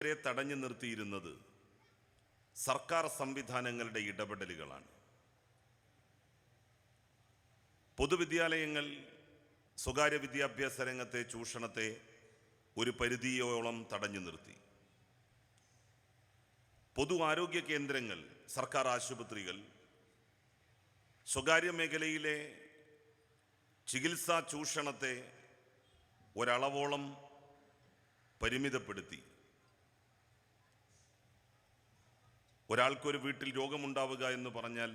വരെ തടഞ്ഞു നിർത്തിയിരുന്നത് സർക്കാർ സംവിധാനങ്ങളുടെ ഇടപെടലുകളാണ്. പൊതുവിദ്യാലയങ്ങൾ സ്വകാര്യ വിദ്യാഭ്യാസ രംഗത്തെ ചൂഷണത്തെ ഒരു പരിധിയോളം തടഞ്ഞു നിർത്തി. പൊതു ആരോഗ്യ കേന്ദ്രങ്ങൾ, സർക്കാർ ആശുപത്രികൾ, സ്വകാര്യ മേഖലയിലെ ചികിത്സാ ചൂഷണത്തെ ഒരളവോളം പരിമിതപ്പെടുത്തി. ഒരാൾക്കൊരു വീട്ടിൽ രോഗമുണ്ടാവുക എന്ന് പറഞ്ഞാൽ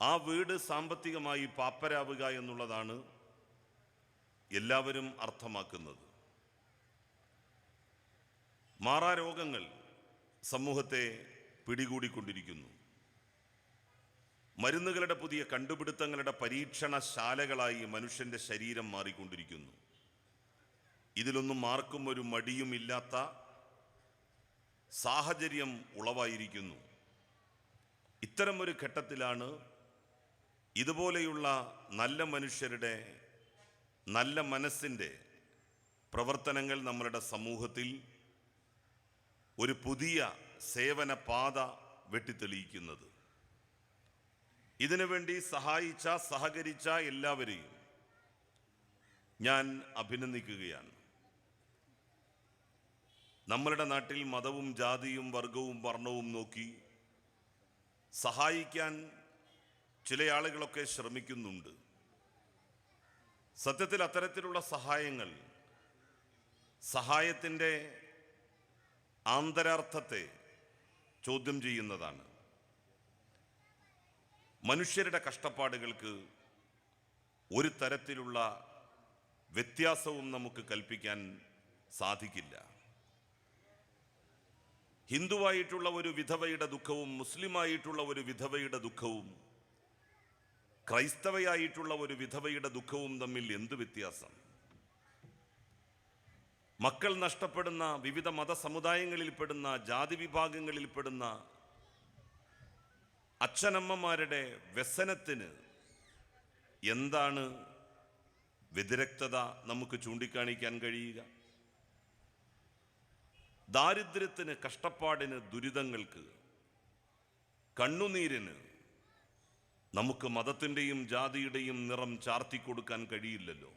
ആ വീട് സാമ്പത്തികമായി പാപ്പരാവുക എന്നുള്ളതാണ് എല്ലാവരും അർത്ഥമാക്കുന്നത്. മാറാരോഗങ്ങൾ സമൂഹത്തെ പിടികൂടിക്കൊണ്ടിരിക്കുന്നു. മരുന്നുകളുടെ പുതിയ കണ്ടുപിടുത്തങ്ങളുടെ പരീക്ഷണശാലകളായി മനുഷ്യൻ്റെ ശരീരം മാറിക്കൊണ്ടിരിക്കുന്നു. ഇതിലൊന്നും ആർക്കും ഒരു മടിയുമില്ലാത്ത സാഹചര്യം ഉളവായിരിക്കുന്നു. ഇത്തരമൊരു ഘട്ടത്തിലാണ് ഇതുപോലെയുള്ള നല്ല മനുഷ്യരുടെ, നല്ല മനസ്സിൻ്റെ പ്രവർത്തനങ്ങൾ നമ്മളുടെ സമൂഹത്തിൽ ഒരു പുതിയ സേവന പാത വെട്ടിത്തെളിയിക്കുന്നത്. ഇതിനുവേണ്ടി സഹായിച്ച, സഹകരിച്ച എല്ലാവരെയും ഞാൻ അഭിനന്ദിക്കുകയാണ്. നമ്മളുടെ നാട്ടിൽ മതവും ജാതിയും വർഗവും വർണ്ണവും നോക്കി സഹായിക്കാൻ ചില ആളുകളൊക്കെ ശ്രമിക്കുന്നുണ്ട്. സത്യത്തിൽ അത്തരത്തിലുള്ള സഹായങ്ങൾ സഹായത്തിൻ്റെ ആന്തരാർത്ഥത്തെ ചോദ്യം ചെയ്യുന്നതാണ്. മനുഷ്യരുടെ കഷ്ടപ്പാടുകൾക്ക് ഒരു തരത്തിലുള്ള വ്യത്യാസവും നമുക്ക് കൽപ്പിക്കാൻ സാധിക്കില്ല. ഹിന്ദുവായിട്ടുള്ള ഒരു വിധവയുടെ ദുഃഖവും മുസ്ലിമായിട്ടുള്ള ഒരു വിധവയുടെ ദുഃഖവും ക്രൈസ്തവയായിട്ടുള്ള ഒരു വിധവയുടെ ദുഃഖവും തമ്മിൽ എന്ത് വ്യത്യാസം? മക്കൾ നഷ്ടപ്പെടുന്ന, വിവിധ മതസമുദായങ്ങളിൽപ്പെടുന്ന, ജാതി വിഭാഗങ്ങളിൽപ്പെടുന്ന അച്ഛനമ്മമാരുടെ വ്യസനത്തിന് എന്താണ് വ്യതിരക്തത നമുക്ക് ചൂണ്ടിക്കാണിക്കാൻ കഴിയുക? ദാരിദ്ര്യത്തിന്, കഷ്ടപ്പാടിന്, ദുരിതങ്ങൾക്ക്, കണ്ണുനീരിന് നമുക്ക് മതത്തിൻ്റെയും ജാതിയുടെയും നിറം ചാർത്തിക്കൊടുക്കാൻ കഴിയില്ലല്ലോ.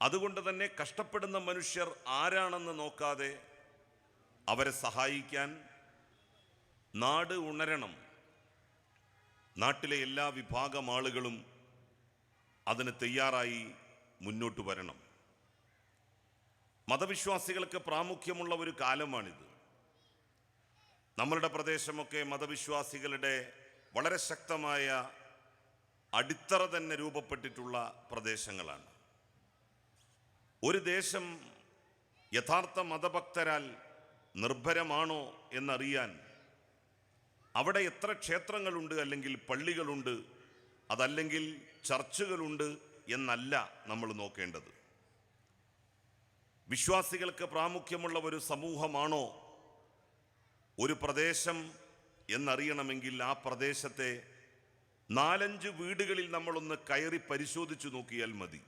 അതുകൊണ്ട് തന്നെ കഷ്ടപ്പെടുന്ന മനുഷ്യർ ആരാണെന്ന് നോക്കാതെ അവരെ സഹായിക്കാൻ നാട് ഉണരണം. നാട്ടിലെ എല്ലാ വിഭാഗം ആളുകളും അതിന് തയ്യാറായി മുന്നോട്ട് വരണം. മതവിശ്വാസികൾക്ക് പ്രാമുഖ്യമുള്ള ഒരു കാലമാണിത്. നമ്മളുടെ പ്രദേശമൊക്കെ മതവിശ്വാസികളുടെ വളരെ ശക്തമായ അടിത്തറ തന്നെ രൂപപ്പെട്ടിട്ടുള്ള പ്രദേശങ്ങളാണ്. ഒരു ദേശം യഥാർത്ഥ മതഭക്തരാൽ നിർഭരമാണോ എന്നറിയാൻ അവിടെ എത്ര ക്ഷേത്രങ്ങളുണ്ട്, അല്ലെങ്കിൽ പള്ളികളുണ്ട്, അതല്ലെങ്കിൽ ചർച്ചുകളുണ്ട് എന്നല്ല നമ്മൾ നോക്കേണ്ടത്. വിശ്വാസികൾക്ക് പ്രാമുഖ്യമുള്ള ഒരു സമൂഹമാണോ ഒരു പ്രദേശം എന്നറിയണമെങ്കിൽ ആ പ്രദേശത്തെ 4-5 വീടുകളിൽ നമ്മളൊന്ന് കയറി പരിശോധിച്ചു നോക്കിയാൽ മതി.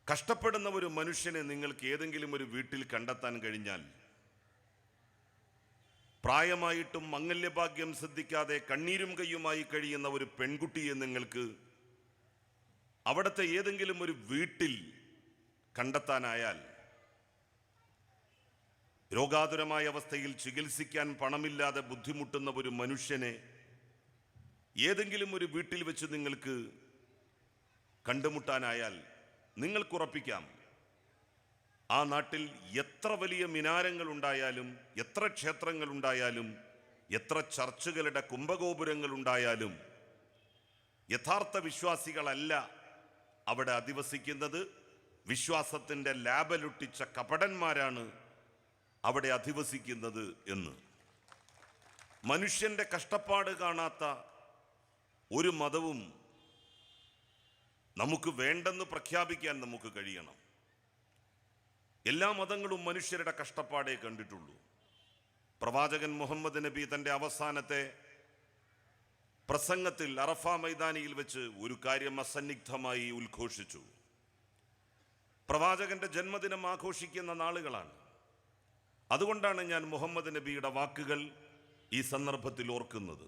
കഷ്ടപ്പെടുന്ന ഒരു മനുഷ്യനെ നിങ്ങൾക്ക് ഏതെങ്കിലും ഒരു വീട്ടിൽ കണ്ടെത്താൻ കഴിഞ്ഞാൽ, പ്രായമായിട്ടും മംഗല്യഭാഗ്യം സിദ്ധിക്കാതെ കണ്ണീരും കയ്യുമായി കഴിയുന്ന ഒരു പെൺകുട്ടിയെ നിങ്ങൾക്ക് അവിടുത്തെ ഏതെങ്കിലും ഒരു വീട്ടിൽ കണ്ടെത്താനായാൽ, രോഗാതുരമായ അവസ്ഥയിൽ ചികിത്സിക്കാൻ പണമില്ലാതെ ബുദ്ധിമുട്ടുന്ന ഒരു മനുഷ്യനെ ഏതെങ്കിലും ഒരു വീട്ടിൽ വെച്ച് നിങ്ങൾക്ക് കണ്ടുമുട്ടാനായാൽ, നിങ്ങൾക്കുറപ്പിക്കാം ആ നാട്ടിൽ എത്ര വലിയ മിനാരങ്ങൾ ഉണ്ടായാലും, എത്ര ക്ഷേത്രങ്ങൾ ഉണ്ടായാലും, എത്ര ചർച്ചുകളുടെ കുംഭഗോപുരങ്ങൾ ഉണ്ടായാലും യഥാർത്ഥ വിശ്വാസികളല്ല അവിടെ അധിവസിക്കുന്നത്. വിശ്വാസത്തിൻ്റെ ലാബലൊട്ടിച്ച കപടന്മാരാണ് അവിടെ അധിവസിക്കുന്നത് എന്ന്. മനുഷ്യൻ്റെ കഷ്ടപ്പാട് കാണാത്ത ഒരു മതവും നമുക്ക് വേണ്ടെന്ന് പ്രഖ്യാപിക്കാൻ നമുക്ക് കഴിയണം. എല്ലാ മതങ്ങളും മനുഷ്യരുടെ കഷ്ടപ്പാടേ കണ്ടിട്ടുള്ളൂ. പ്രവാചകൻ മുഹമ്മദ് നബി തൻ്റെ അവസാനത്തെ പ്രസംഗത്തിൽ അറഫ മൈതാനിയിൽ വെച്ച് ഒരു കാര്യം അസന്നിഗ്ധമായി ഉദ്ഘോഷിച്ചു. പ്രവാചകന്റെ ജന്മദിനം ആഘോഷിക്കുന്ന നാളുകളാണ്. അതുകൊണ്ടാണ് ഞാൻ മുഹമ്മദ് നബിയുടെ വാക്കുകൾ ഈ സന്ദർഭത്തിൽ ഓർക്കുന്നത്.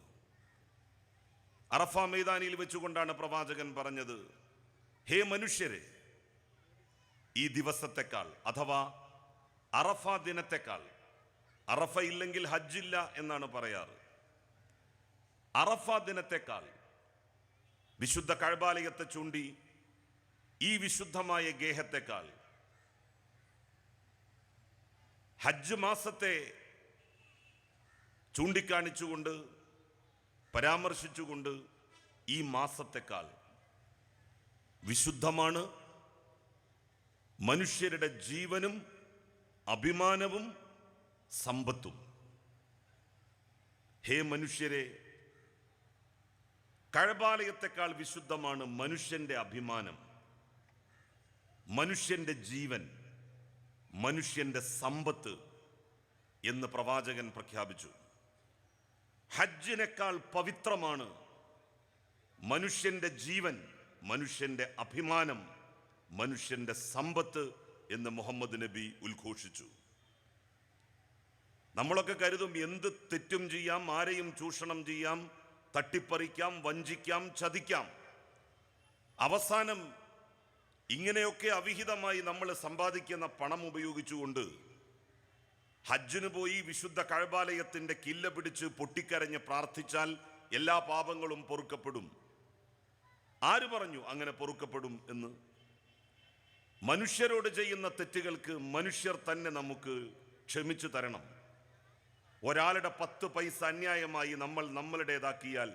അറഫ മൈതാനിയിൽ വെച്ചുകൊണ്ടാണ് പ്രവാചകൻ പറഞ്ഞത്, ഹേ മനുഷ്യരെ, ഈ ദിവസത്തെക്കാൾ അഥവാ അറഫ ദിനത്തെക്കാൾ, അറഫ ഇല്ലെങ്കിൽ ഹജ്ജില്ല എന്നാണ് പറയാറ്, അറഫ ദിനത്തെക്കാൾ വിശുദ്ധ കഅബാലയത്തെ ചൂണ്ടി ഈ വിശുദ്ധമായ ഗേഹത്തെക്കാൾ, ഹജ്ജ് മാസത്തെ ചൂണ്ടിക്കാണിച്ചുകൊണ്ട് പരാമർശിച്ചുകൊണ്ട് ഈ മാസത്തെക്കാൾ വിശുദ്ധമാണ് മനുഷ്യരുടെ ജീവനും അഭിമാനവും സമ്പത്തും. ഹേ മനുഷ്യരെ, കഅബാലയത്തെക്കാൾ വിശുദ്ധമാണ് മനുഷ്യന്റെ അഭിമാനം, മനുഷ്യന്റെ ജീവൻ, മനുഷ്യന്റെ സമ്പത്ത് എന്ന് പ്രവാചകൻ പ്രഖ്യാപിച്ചു. ഹജ്ജിനേക്കാൾ പവിത്രമാണ് മനുഷ്യന്റെ ജീവൻ, മനുഷ്യന്റെ അഭിമാനം, മനുഷ്യന്റെ സമ്പത്ത് എന്ന് മുഹമ്മദ് നബി ഉദ്ഘോഷിച്ചു. നമ്മളൊക്കെ കരുതും എന്ത് തെറ്റും ചെയ്യാം, ആരെയും ചൂഷണം ചെയ്യാം, തട്ടിപ്പറിക്കാം, വഞ്ചിക്കാം, ചതിക്കാം. അവസാനം ഇങ്ങനെയൊക്കെ അവിഹിതമായി നമ്മൾ സമ്പാദിക്കുന്ന പണം ഉപയോഗിച്ചുകൊണ്ട് ഹജ്ജിന് പോയി വിശുദ്ധ കഅബാലയത്തിന്റെ കില്ല പിടിച്ച് പൊട്ടിക്കരഞ്ഞ് പ്രാർത്ഥിച്ചാൽ എല്ലാ പാപങ്ങളും പൊറുക്കപ്പെടും. ആര് പറഞ്ഞു അങ്ങനെ പൊറുക്കപ്പെടും എന്ന്? മനുഷ്യരോട് ചെയ്യുന്ന തെറ്റുകൾക്ക് മനുഷ്യർ തന്നെ നമുക്ക് ക്ഷമിച്ചു തരണം. ഒരാളുടെ 10 പൈസ അന്യായമായി നമ്മൾ നമ്മളുടേതാക്കിയാൽ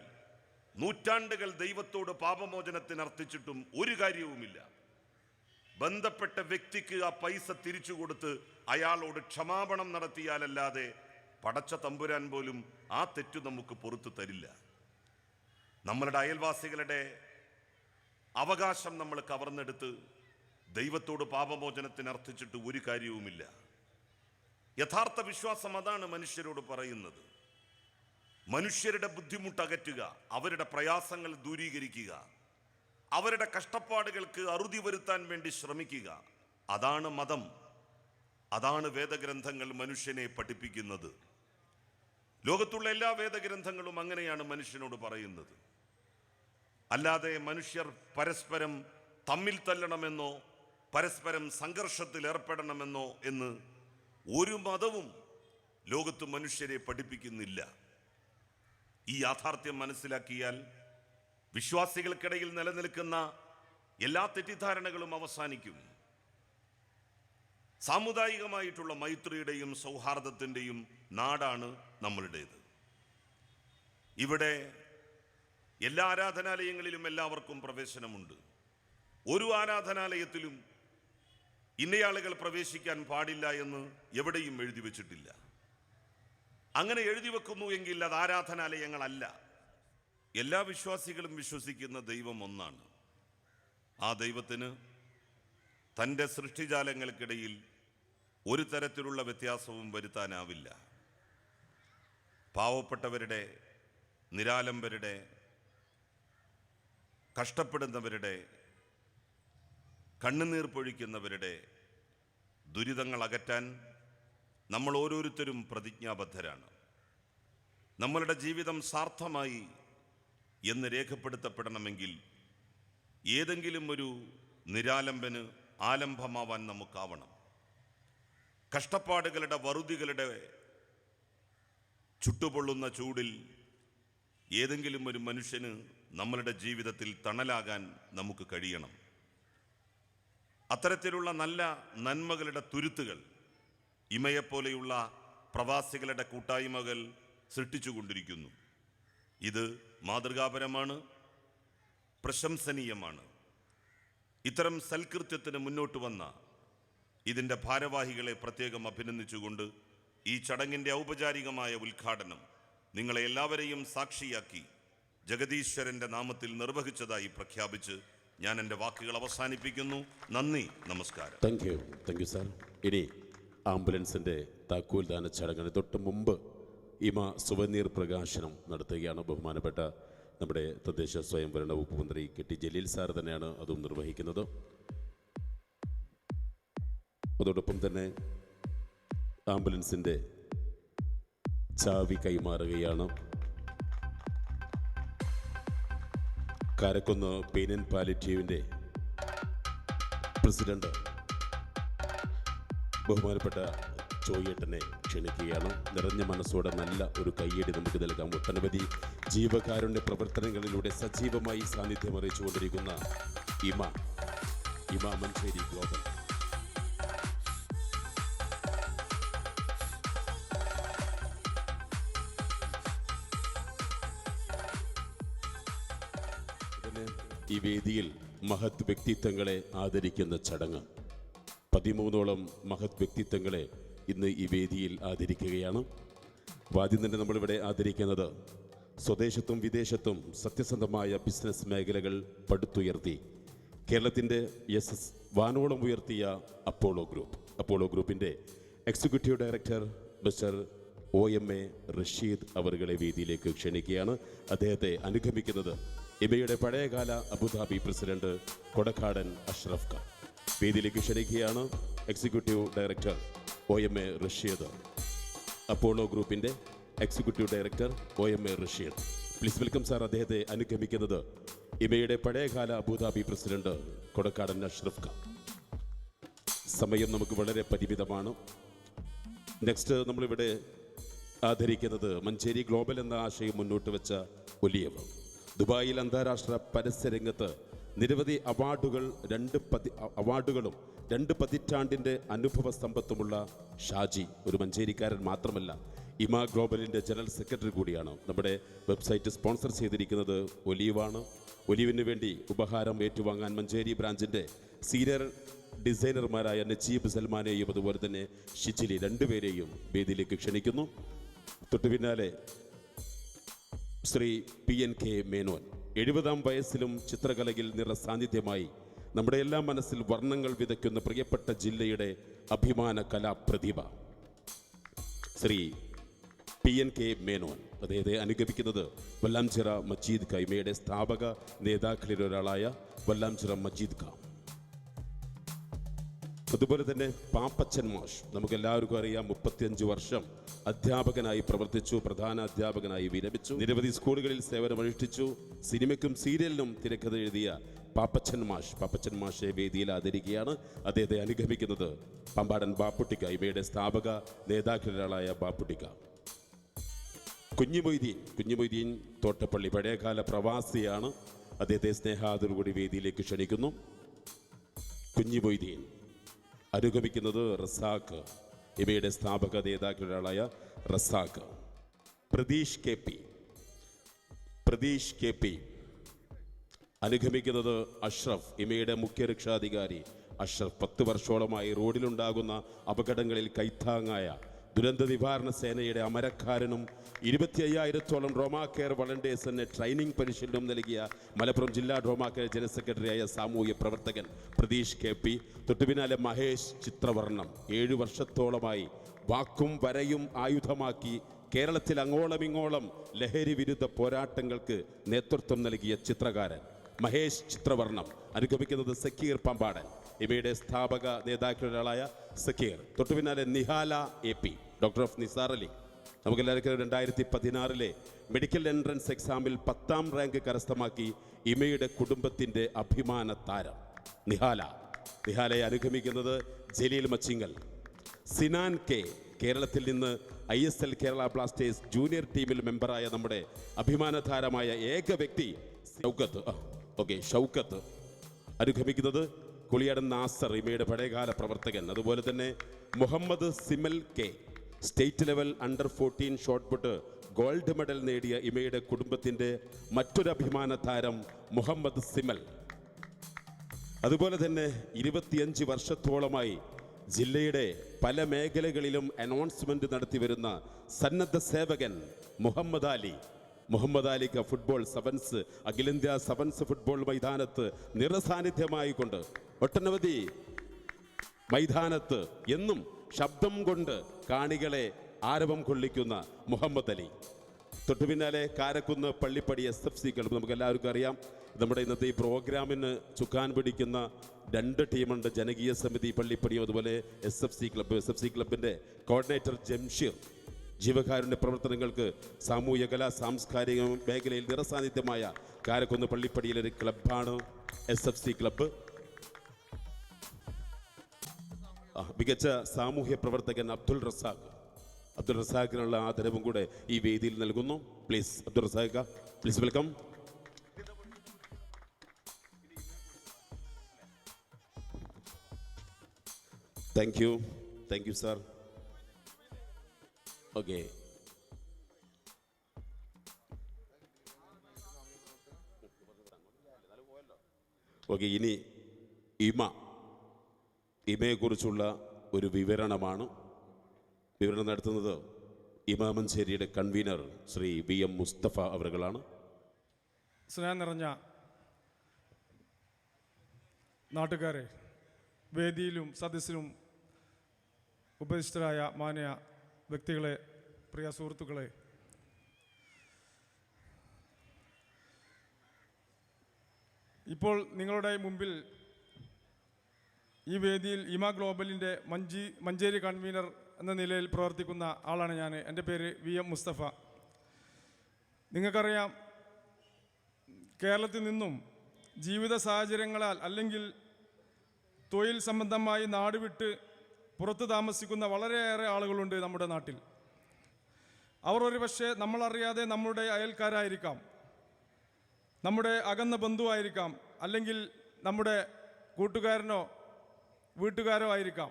നൂറ്റാണ്ടുകൾ ദൈവത്തോട് പാപമോചനത്തിന് അർത്ഥിച്ചിട്ടും ഒരു കാര്യവുമില്ല. ബന്ധപ്പെട്ട വ്യക്തിക്ക് ആ പൈസ തിരിച്ചു കൊടുത്ത് അയാളോട് ക്ഷമാപണം നടത്തിയാലല്ലാതെ പടച്ച തമ്പുരാൻ പോലും ആ തെറ്റു നമുക്ക് പുറത്തു തരില്ല. നമ്മളുടെ അയൽവാസികളുടെ അവകാശം നമ്മൾ കവർന്നെടുത്ത് ദൈവത്തോട് പാപമോചനത്തിന് അർത്ഥിച്ചിട്ട് ഒരു കാര്യവുമില്ല. യഥാർത്ഥ വിശ്വാസം അതാണ് മനുഷ്യരോട് പറയുന്നത്. മനുഷ്യരുടെ ബുദ്ധിമുട്ട് അകറ്റുക, അവരുടെ പ്രയാസങ്ങൾ ദൂരീകരിക്കുക, അവരുടെ കഷ്ടപ്പാടുകൾക്ക് അറുതി വരുത്താൻ വേണ്ടി ശ്രമിക്കുക. അതാണ് മതം, അതാണ് വേദഗ്രന്ഥങ്ങൾ മനുഷ്യനെ പഠിപ്പിക്കുന്നത്. ലോകത്തുള്ള എല്ലാ വേദഗ്രന്ഥങ്ങളും അങ്ങനെയാണ് മനുഷ്യനോട് പറയുന്നത്. അല്ലാതെ മനുഷ്യർ പരസ്പരം തമ്മിൽ തല്ലണമെന്നോ പരസ്പരം സംഘർഷത്തിൽ ഏർപ്പെടണമെന്നോ എന്ന് ഒരു മതവും ലോകത്ത് മനുഷ്യരെ പഠിപ്പിക്കുന്നില്ല. ഈ യാഥാർത്ഥ്യം മനസ്സിലാക്കിയാൽ വിശ്വാസികൾക്കിടയിൽ നിലനിൽക്കുന്ന എല്ലാ തെറ്റിദ്ധാരണകളും അവസാനിക്കും. സാമുദായികമായിട്ടുള്ള മൈത്രിയുടെയും സൗഹാർദ്ദത്തിൻ്റെയും നാടാണ് നമ്മളുടേത്. ഇവിടെ എല്ലാ ആരാധനാലയങ്ങളിലും എല്ലാവർക്കും പ്രവേശനമുണ്ട്. ഒരു ആരാധനാലയത്തിലും ഇന്നയാളുകൾ പ്രവേശിക്കാൻ പാടില്ല എന്ന് എവിടെയും എഴുതി വച്ചിട്ടില്ല. അങ്ങനെ എഴുതി വെക്കുന്നു എങ്കിൽ അത് ആരാധനാലയങ്ങളല്ല. എല്ലാ വിശ്വാസികളും വിശ്വസിക്കുന്ന ദൈവം ഒന്നാണ്. ആ ദൈവത്തിന് തൻ്റെ സൃഷ്ടിജാലങ്ങൾക്കിടയിൽ ഒരു തരത്തിലുള്ള വ്യത്യാസവും വരുത്താനാവില്ല. പാവപ്പെട്ടവരുടെ, നിരാലംബരുടെ, കഷ്ടപ്പെടുന്നവരുടെ, കണ്ണുനീർ പൊഴിക്കുന്നവരുടെ ദുരിതങ്ങൾ അകറ്റാൻ നമ്മൾ ഓരോരുത്തരും പ്രതിജ്ഞാബദ്ധരാണ്. നമ്മളുടെ ജീവിതം സാർത്ഥമായി എന്ന് രേഖപ്പെടുത്തപ്പെടണമെങ്കിൽ ഏതെങ്കിലും ഒരു നിരാലംബന് ആലംബമാവാൻ നമുക്കാവണം. കഷ്ടപ്പാടുകളുടെ, വറുതികളുടെ ചുട്ടുപൊള്ളുന്ന ചൂടിൽ ഏതെങ്കിലും ഒരു മനുഷ്യന് നമ്മളുടെ ജീവിതത്തിൽ തണലാകാൻ നമുക്ക് കഴിയണം. അത്തരത്തിലുള്ള നല്ല നന്മകളുടെ തുരുത്തുകൾ ഇമയെപ്പോലെയുള്ള പ്രവാസികളുടെ കൂട്ടായ്മകൾ സൃഷ്ടിച്ചുകൊണ്ടിരിക്കുന്നു. ഇത് മാതൃകാപരമാണ്, പ്രശംസനീയമാണ്. ഇത്തരം സൽകൃത്യത്തിന് മുന്നോട്ട് വന്ന ഇതിൻ്റെ ഭാരവാഹികളെ പ്രത്യേകം അഭിനന്ദിച്ചുകൊണ്ട് ഈ ചടങ്ങിൻ്റെ ഔപചാരികമായ ഉദ്ഘാടനം നിങ്ങളെ എല്ലാവരെയും സാക്ഷിയാക്കി ജഗദീശ്വരൻ്റെ നാമത്തിൽ നിർവഹിച്ചതായി പ്രഖ്യാപിച്ച് ഞാൻ എൻ്റെ വാക്കുകൾ അവസാനിപ്പിക്കുന്നു. നന്ദി, നമസ്കാരം. Thank you sir. ഇനി ആംബുലൻസിൻ്റെ താക്കോൽദാന ചടങ്ങിന് തൊട്ട് മുമ്പ് ഇമ സുവനീർ പ്രകാശനം നടത്തുകയാണ് ബഹുമാനപ്പെട്ട നമ്മുടെ തദ്ദേശ സ്വയംഭരണ വകുപ്പ് മന്ത്രി കെ ടി ജലീൽ സാർ തന്നെയാണ് അതും നിർവഹിക്കുന്നത്. അതോടൊപ്പം തന്നെ ആംബുലൻസിൻ്റെ ചാവി കൈമാറുകയാണ്. കാരക്കുന്ന് പെയിൻ ആൻഡ് പാലിറ്റീവിൻ്റെ പ്രസിഡന്റ് ബഹുമാനപ്പെട്ട ചോയേട്ടനെ ക്ഷണിക്കുകയാണ്. നിറഞ്ഞ മനസ്സോടെ നല്ല ഒരു കയ്യടി നമുക്ക് നൽകാം. ഒട്ടനവധി ജീവകാരുണ്യ പ്രവർത്തനങ്ങളിലൂടെ സജീവമായി സാന്നിധ്യം അറിയിച്ചുകൊണ്ടിരിക്കുന്ന ഇമ മഞ്ചേരി ഗ്ലോബൽ. ഈ വേദിയിൽ മഹത് വ്യക്തിത്വങ്ങളെ ആദരിക്കുന്ന ചടങ്ങ്. 13ഓളം മഹത് വ്യക്തിത്വങ്ങളെ ഇന്ന് ഈ വേദിയിൽ ആദരിക്കുകയാണ്. ആദ്യം തന്നെ നമ്മളിവിടെ ആദരിക്കുന്നത് സ്വദേശത്തും വിദേശത്തും സത്യസന്ധമായ ബിസിനസ് മേഖലകൾ പടുത്തുയർത്തി കേരളത്തിൻ്റെ യശസ് വാനോളം ഉയർത്തിയ അപ്പോളോ ഗ്രൂപ്പിൻ്റെ executive director mister OMA Rasheed അവരുടെ വേദിയിലേക്ക് ക്ഷണിക്കുകയാണ്. അദ്ദേഹത്തെ അനുഗമിക്കുന്നത് ഇമയുടെ പഴയകാല അബുദാബി പ്രസിഡന്റ് കൊടക്കാടൻ അഷ്റഫ് ഖാൻ. വേദിയിലേക്ക് ക്ഷണിക്കുകയാണ് executive director OMA Rasheed, Apollo ഗ്രൂപ്പിൻ്റെ executive director OMA Rasheed. Please welcome sir. അദ്ദേഹത്തെ അനുഗമിക്കുന്നത് ഇമയുടെ പഴയകാല അബുദാബി പ്രസിഡന്റ് കൊടക്കാടൻ അഷ്റഫ് ഖാൻ. സമയം നമുക്ക് വളരെ പരിമിതമാണ്. നെക്സ്റ്റ് നമ്മളിവിടെ ആദരിക്കുന്നത് മഞ്ചേരി ഗ്ലോബൽ എന്ന ആശയം മുന്നോട്ട് വെച്ച ഒലിയവ്. ദുബായിൽ അന്താരാഷ്ട്ര പരസ്യരംഗത്ത് നിരവധി അവാർഡുകളും 2 പതിറ്റാണ്ടിൻ്റെ അനുഭവ സമ്പത്തുമുള്ള ഷാജി ഒരു മഞ്ചേരിക്കാരൻ മാത്രമല്ല, ഇമ ഗ്ലോബലിൻ്റെ ജനറൽ സെക്രട്ടറി കൂടിയാണ്. നമ്മുടെ വെബ്സൈറ്റ് സ്പോൺസർ ചെയ്തിരിക്കുന്നത് ഒലീവാണ്. ഒലീവിന് വേണ്ടി ഉപഹാരം ഏറ്റുവാങ്ങാൻ മഞ്ചേരി ബ്രാഞ്ചിൻ്റെ സീനിയർ ഡിസൈനർമാരായ നജീബ് സൽമാനെയും അതുപോലെ തന്നെ ഷിജിലി 2 പേരെയും വേദിയിലേക്ക് ക്ഷണിക്കുന്നു. തൊട്ടു പിന്നാലെ ശ്രീ PNK മേനോൻ 70-ാം വയസ്സിലും ചിത്രകലയിൽ നിറസാന്നിധ്യമായി നമ്മുടെ എല്ലാം മനസ്സിൽ വർണ്ണങ്ങൾ വിതയ്ക്കുന്ന പ്രിയപ്പെട്ട ജില്ലയുടെ അഭിമാന കലാപ്രതിഭ ശ്രീ PNK മേനോൻ. അദ്ദേഹത്തെ അനുഗമിക്കുന്നത് വല്ലാംചിറ മജീദ് ഖാ, ഇമയുടെ സ്ഥാപക നേതാക്കളിൽ ഒരാളായ വല്ലാംചിറ മജീദ് ഖാ. അതുപോലെ തന്നെ പാപ്പച്ചൻ മാഷ്, നമുക്കെല്ലാവർക്കും അറിയാം, 35 വർഷം അധ്യാപകനായി പ്രവർത്തിച്ചു, പ്രധാന അധ്യാപകനായി വിരമിച്ചു, നിരവധി സ്കൂളുകളിൽ സേവനമനുഷ്ഠിച്ചു, സിനിമയ്ക്കും സീരിയലിനും തിരക്കഥ എഴുതിയ പാപ്പച്ചൻ മാഷെ വേദിയിൽ ആദരിക്കുകയാണ്. അദ്ദേഹത്തെ അനുഗമിക്കുന്നത് പമ്പാടൻ ബാപ്പുട്ടിക്ക, ഇവയുടെ സ്ഥാപക നേതാക്കളിലൊരാളായ ബാപ്പുട്ടിക്ക. കുഞ്ഞുമൊയ്തീൻ തോട്ടപ്പള്ളി പഴയകാല പ്രവാസിയാണ്. അദ്ദേഹത്തെ സ്നേഹാദരോടുകൂടി വേദിയിലേക്ക് ക്ഷണിക്കുന്നു. കുഞ്ഞുമൊയ്തീൻ. അനുഗമിക്കുന്നത് റസാഖ്, ഇവയുടെ സ്ഥാപക നേതാക്കളിലൊരാളായ റസാഖ്. Pratheesh K P. അനുഗമിക്കുന്നത് അഷ്റഫ്, ഇമയുടെ മുഖ്യ രക്ഷാധികാരി അഷ്റഫ്. 10 വർഷോളമായി റോഡിലുണ്ടാകുന്ന അപകടങ്ങളിൽ കൈത്താങ്ങായ ദുരന്ത നിവാരണ സേനയുടെ അമരക്കാരനും 25,000-ഓളം ട്രോമാ കെയർ വളണ്ടിയേഴ്സിന് ട്രെയിനിങ് പരിശീലനം നൽകിയ മലപ്പുറം ജില്ലാ ട്രോമാ കെയർ ജനറൽ സെക്രട്ടറിയായ സാമൂഹ്യ പ്രവർത്തകൻ പ്രതീഷ് കെ പി. തൊട്ടുപിന്നാലെ മഹേഷ് ചിത്രവർണ്ണം. 7 വർഷത്തോളമായി വാക്കും വരയും ആയുധമാക്കി കേരളത്തിൽ അങ്ങോളമിങ്ങോളം ലഹരി വിരുദ്ധ പോരാട്ടങ്ങൾക്ക് നേതൃത്വം നൽകിയ ചിത്രകാരൻ മഹേഷ് ചിത്രവർണ്ണം. അനുഗമിക്കുന്നത് സക്കീർ പമ്പാടൻ, ഇവയുടെ സ്ഥാപക നേതാക്കളിലൊരാളായ സക്കീർ. തൊട്ടുപിന്നാലെ Nihala AP, doctor of Nisar Ali. നമുക്കെല്ലാവർക്കും 2016 മെഡിക്കൽ എൻട്രൻസ് എക്സാമിൽ 10ാം റാങ്ക് കരസ്ഥമാക്കി ഇമയുടെ കുടുംബത്തിൻ്റെ അഭിമാന താരം നിഹാലയെ അനുഗമിക്കുന്നത് ജലീൽ മച്ചിങ്ങൽ. സിനാൻ K, കേരളത്തിൽ നിന്ന് ISL കേരള ബ്ലാസ്റ്റേഴ്സ് ജൂനിയർ ടീമിൽ മെമ്പറായ നമ്മുടെ അഭിമാനതാരമായ ഏക വ്യക്തി ഷൗക്കത്ത്. അനുഗമിക്കുന്നത് കുളിയാടൻ നാസർ, ഇമയുടെ പഴയകാല പ്രവർത്തകൻ. അതുപോലെ തന്നെ Muhammad Simal K, state level under 14 shot put gold medal നേടിയ ഇമയുടെ കുടുംബത്തിൻ്റെ മറ്റൊരു അഭിമാന താരം മുഹമ്മദ് സിമൽ. അതുപോലെ തന്നെ 25 വർഷത്തോളമായി ജില്ലയുടെ പല മേഖലകളിലും അനൗൺസ്മെന്റ് നടത്തി വരുന്ന സന്നദ്ധ സേവകൻ മുഹമ്മദ് അലിക്ക് ഫുട്ബോൾ സെവൻസ്, അഖിലേന്ത്യാ സെവൻസ് ഫുട്ബോൾ മൈതാനത്ത് നിറസാന്നിധ്യമായിക്കൊണ്ട് ഒട്ടനവധി മൈതാനത്ത് എന്നും ശബ്ദം കൊണ്ട് കാണികളെ ആരവം കൊള്ളിക്കുന്ന മുഹമ്മദ് അലി. തൊട്ടുപിന്നാലെ കാരക്കുന്ന് പള്ളിപ്പടി SFC ക്ലബ്ബ്, നമുക്ക് എല്ലാവർക്കും അറിയാം, നമ്മുടെ ഇന്നത്തെ ഈ പ്രോഗ്രാമിന് ചുക്കാൻ പിടിക്കുന്ന 2 ടീമുണ്ട്. ജനകീയ സമിതി പള്ളിപ്പടിയും അതുപോലെ SFC ക്ലബ്ബ്. SFC ക്ലബിൻ്റെ കോർഡിനേറ്റർ ജംഷീർ ജീവകാരുണ്യ പ്രവർത്തനങ്ങൾക്ക് സാമൂഹ്യ കലാ സാംസ്കാരിക മേഖലയിൽ നിറസാന്നിധ്യമായ കാരക്കുന്ന് പള്ളിപ്പടിയിലെ ഒരു ക്ലബ്ബാണ് SFC ക്ലബ്ബ്. മികച്ച സാമൂഹ്യ പ്രവർത്തകൻ അബ്ദുൾ റസാഖിനുള്ള ആദരവും കൂടെ ഈ വേദിയിൽ നൽകുന്നു. Please Abdul Razak, please welcome. Thank you sir. Okay, ഇനി ഇമയെക്കുറിച്ചുള്ള ഒരു വിവരണം നടത്തുന്നത് ഇമാമഞ്ചേരിയുടെ കൺവീനർ ശ്രീ VM മുസ്തഫ അവറുകളാണ്. സ്നേഹം നിറഞ്ഞ നാട്ടുകാരെ, വേദിയിലും സദസ്സിലും ഉപരിഷ്ഠരായ മാന്യ വ്യക്തികളെ, പ്രിയ സുഹൃത്തുക്കളെ, ഇപ്പോൾ നിങ്ങളുടെ മുമ്പിൽ ഈ വേദിയിൽ ഇമ ഗ്ലോബലിൻ്റെ മഞ്ചേരി കൺവീനർ എന്ന നിലയിൽ പ്രവർത്തിക്കുന്ന ആളാണ് ഞാൻ. എൻ്റെ പേര് VM മുസ്തഫ. നിങ്ങൾക്കറിയാം, കേരളത്തിൽ നിന്നും ജീവിത സാഹചര്യങ്ങളാൽ അല്ലെങ്കിൽ തൊഴിൽ സംബന്ധമായി നാട് വിട്ട് പുറത്ത് താമസിക്കുന്ന വളരെയേറെ ആളുകളുണ്ട് നമ്മുടെ നാട്ടിൽ. അവർ ഒരു പക്ഷേ നമ്മളറിയാതെ നമ്മുടെ അയൽക്കാരായിരിക്കാം, നമ്മുടെ അകന്ന ബന്ധുവായിരിക്കാം, അല്ലെങ്കിൽ നമ്മുടെ കൂട്ടുകാരനോ വീട്ടുകാരോ ആയിരിക്കാം.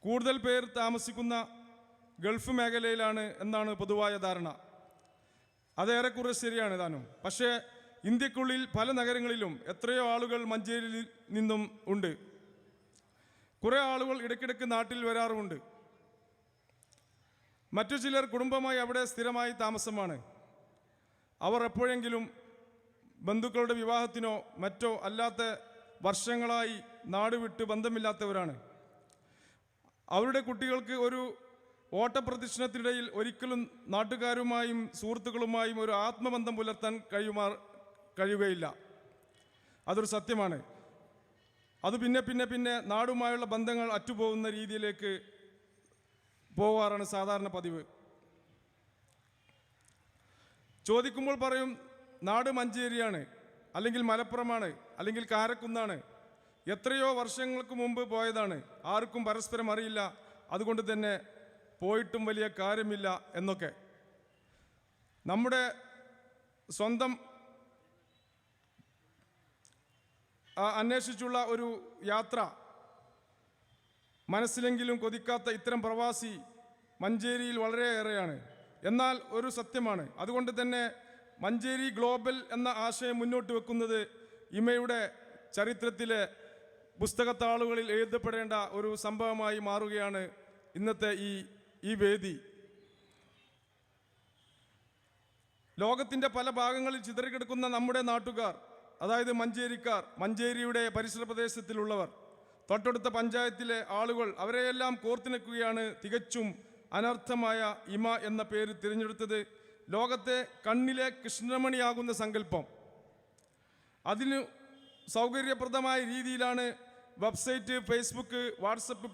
കൂടുതൽ പേർ താമസിക്കുന്ന ഗൾഫ് മേഖലയിലാണ് എന്നാണ് പൊതുവായ ധാരണ. അതേറെക്കുറെ ശരിയാണ് താനും. പക്ഷേ ഇന്ത്യക്കുള്ളിൽ പല നഗരങ്ങളിലും എത്രയോ ആളുകൾ മഞ്ചേരിയിൽ നിന്നും ഉണ്ട്. കുറേ ആളുകൾ ഇടയ്ക്കിടയ്ക്ക് നാട്ടിൽ വരാറുമുണ്ട്. മറ്റു ചിലർ കുടുംബമായി അവിടെ സ്ഥിരമായി താമസമാണ്. അവർ എപ്പോഴെങ്കിലും ബന്ധുക്കളുടെ വിവാഹത്തിനോ മറ്റോ അല്ലാത്ത വർഷങ്ങളായി നാട് വിട്ട് ബന്ധമില്ലാത്തവരാണ്. അവരുടെ കുട്ടികൾക്ക് ഒരു ഓട്ടപ്രദക്ഷിണത്തിനിടയിൽ ഒരിക്കലും നാട്ടുകാരുമായും സുഹൃത്തുക്കളുമായും ഒരു ആത്മബന്ധം പുലർത്താൻ കഴിയുകയില്ല. അതൊരു സത്യമാണ്. അത് പിന്നെ നാടുമായുള്ള ബന്ധങ്ങൾ അറ്റുപോകുന്ന രീതിയിലേക്ക് പോകാറാണ് സാധാരണ പതിവ്. ചോദിക്കുമ്പോൾ പറയും നാട് മഞ്ചേരിയാണ്, അല്ലെങ്കിൽ മലപ്പുറമാണ്, അല്ലെങ്കിൽ കാരക്കുന്നാണ്, എത്രയോ വർഷങ്ങൾക്ക് മുമ്പ് പോയതാണ്, ആർക്കും പരസ്പരം അറിയില്ല, അതുകൊണ്ട് തന്നെ പോയിട്ടും വലിയ കാര്യമില്ല എന്നൊക്കെ. നമ്മുടെ സ്വന്തം അന്വേഷിച്ചുള്ള ഒരു യാത്ര മനസ്സിലെങ്കിലും കൊതിക്കാത്ത ഇത്തരം പ്രവാസി മഞ്ചേരിയിൽ വളരെയേറെയാണ്. എന്നാൽ ഒരു സത്യമാണ്, അതുകൊണ്ട് തന്നെ മഞ്ചേരി ഗ്ലോബൽ എന്ന ആശയം മുന്നോട്ട് വെക്കുന്നത് ഇമയുടെ ചരിത്രത്തിലെ പുസ്തകത്താളുകളിൽ എഴുതപ്പെടേണ്ട ഒരു സംഭവമായി മാറുകയാണ് ഇന്നത്തെ ഈ വേദി. ലോകത്തിൻ്റെ പല ഭാഗങ്ങളിൽ ചിതറിക്കിടക്കുന്ന നമ്മുടെ നാട്ടുകാർ, അതായത് മഞ്ചേരിക്കാർ, മഞ്ചേരിയുടെ പരിസര പ്രദേശത്തിലുള്ളവർ, തൊട്ടടുത്ത പഞ്ചായത്തിലെ ആളുകൾ, അവരെയെല്ലാം കോർത്തിണക്കുകയാണ് തികച്ചും അനർത്ഥമായ ഇമ എന്ന പേര് തിരഞ്ഞെടുത്തത്. ലോകത്തെ കണ്ണിലെ കൃഷ്ണമണിയാകുന്ന സങ്കല്പം, അതിന് സൗകര്യപ്രദമായ രീതിയിലാണ് വെബ്സൈറ്റ്, ഫേസ്ബുക്ക്, വാട്സപ്പ്